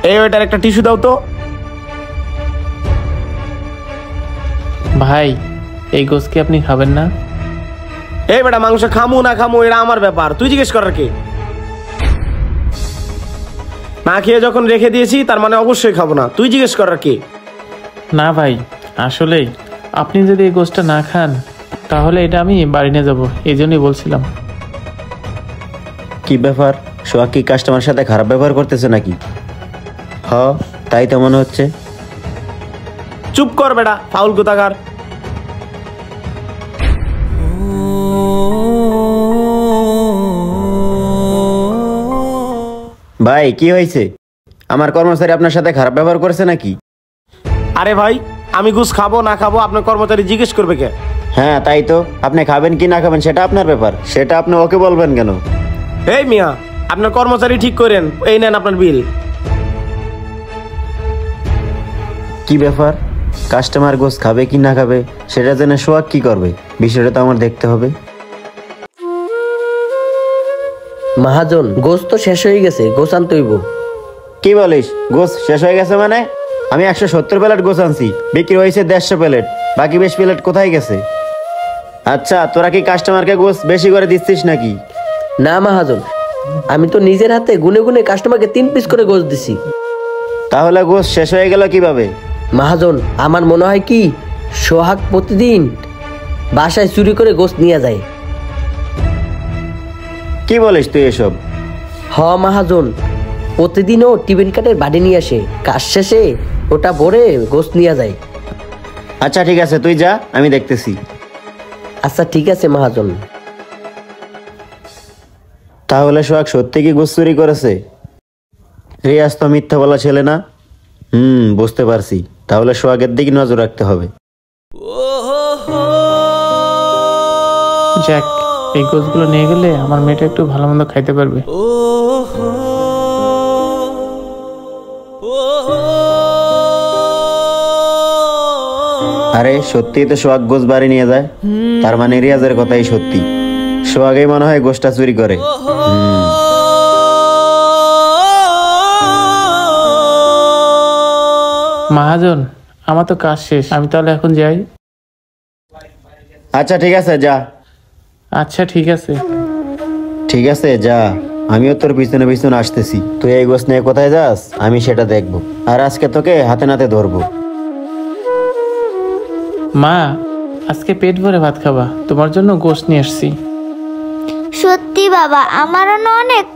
এই ওইটার একটা টিস্যু দাও তো। ভাই এই গোস কি আপনি খাবেন না? এই বেটা মাংস খামু না খামু এটা আমার ব্যাপার, তুই জিজ্ঞেস করার কে? না খেয়ে যখন রেখে দিয়েছি তার মানে অবশ্যই খাবো না, তুই জিজ্ঞেস করার কে? না ভাই আসলেই আপনি যদি এই গোসটা না খান তাহলে এটা আমি বাড়ি নিয়ে যাবো, এই জন্যই বলছিলাম। কি ব্যাপার, সোহাগ কি কাস্টমার সাথে খারাপ ব্যবহার করতেছে নাকি? হ, তাই তো মনে হচ্ছে। চুপ কর বেটা, ফাউল কোথাকার। ভাই কি হয়েছে? আমার কর্মচারী আপনার সাথে খারাপ ব্যবহার করেছে নাকি? আরে ভাই, আমি ঘুষ খাবো না খাবো আপনার কর্মচারী জিজ্ঞেস করবে কে? হ্যাঁ তাই তো, আপনি খাবেন কি না খাবেন সেটা আপনার ব্যাপার, সেটা আপনি ওকে বলবেন কেন? এই মিয়া, আপনার কর্মচারী ঠিক করেন, এই নেন আপনার বিল। কি ব্যাপার, কাস্টমার গোস খাবে কি না খাবে সেটা জেনে সোহাগ কি করবে, বিষয়টা তো আমার দেখতে হবে। মহাজন, গোস তো শেষ হয়ে গেছে, গোস আনতে হইব। কি বলিস, গোস শেষ হয়ে গেছে মানে? আমি 170 প্লেট গোস আনছি, বিক্রি হয়েছে 150 প্লেট, বাকি 20 প্লেট কোথায় গেছে? আচ্ছা, তোরা কি কাস্টমারকে গোস বেশি করে দিচ্ছিস নাকি? না মহাজন, আমি তো নিজের হাতে গুনে গুনে কাস্টমারকে 3 পিস করে গোস দিছি। তাহলে গোস শেষ হয়ে গেল কিভাবে? মহাজন, আমার মনে হয় কি সোহাগ প্রতিদিন বাসায় চুরি করে গোস নিয়ে যায়। কি বলিস তুই এসব? হ মহাজন, প্রতিদিনও টিফিন কার্ডের বাড়ি নিয়ে আসে, কাজ শেষে ওটা ভরে গোস নিয়ে যায়। আচ্ছা ঠিক আছে, তুই যা, আমি দেখতেছি। আচ্ছা ঠিক আছে মহাজন। তাহলে সোহাগ সত্যি কি গোস চুরি করেছে? রিয়াজ তো মিথ্যা বলা ছেলে না। বুঝতে পারছি, তাহলে সোহাগের দিকে নজর রাখতে হবে। যাক, এই গোসগুলো নিয়ে গেলে আমার মেয়েটা একটু ভালো মন্দ খাইতে পারবে। আরে সত্যি তো সোহাগ গোস বাড়ি নিয়ে যায়, তার মানে রিয়াজের কথাই সত্যি। সোহাগই মনে হয় গোসটা চুরি করে। মহাজন, আমার তো কাজ শেষ, আমি তাহলে এখন যাই। আচ্ছা ঠিক আছে যা। আচ্ছা ঠিক আছে। ঠিক আছে যা, আমিও তোর পিছনে পিছনে আসতেছি। তুই এই গোস নিয়ে কোথায় যাস আমি সেটা দেখবো, আর আজকে তোকে হাতে নাতে ধরবো। মা, আজকে পেট ভরে ভাত খাবা, তোমার জন্য গোশত নিয়ে আসছি। সত্যি বাবা, আমারও না অনেক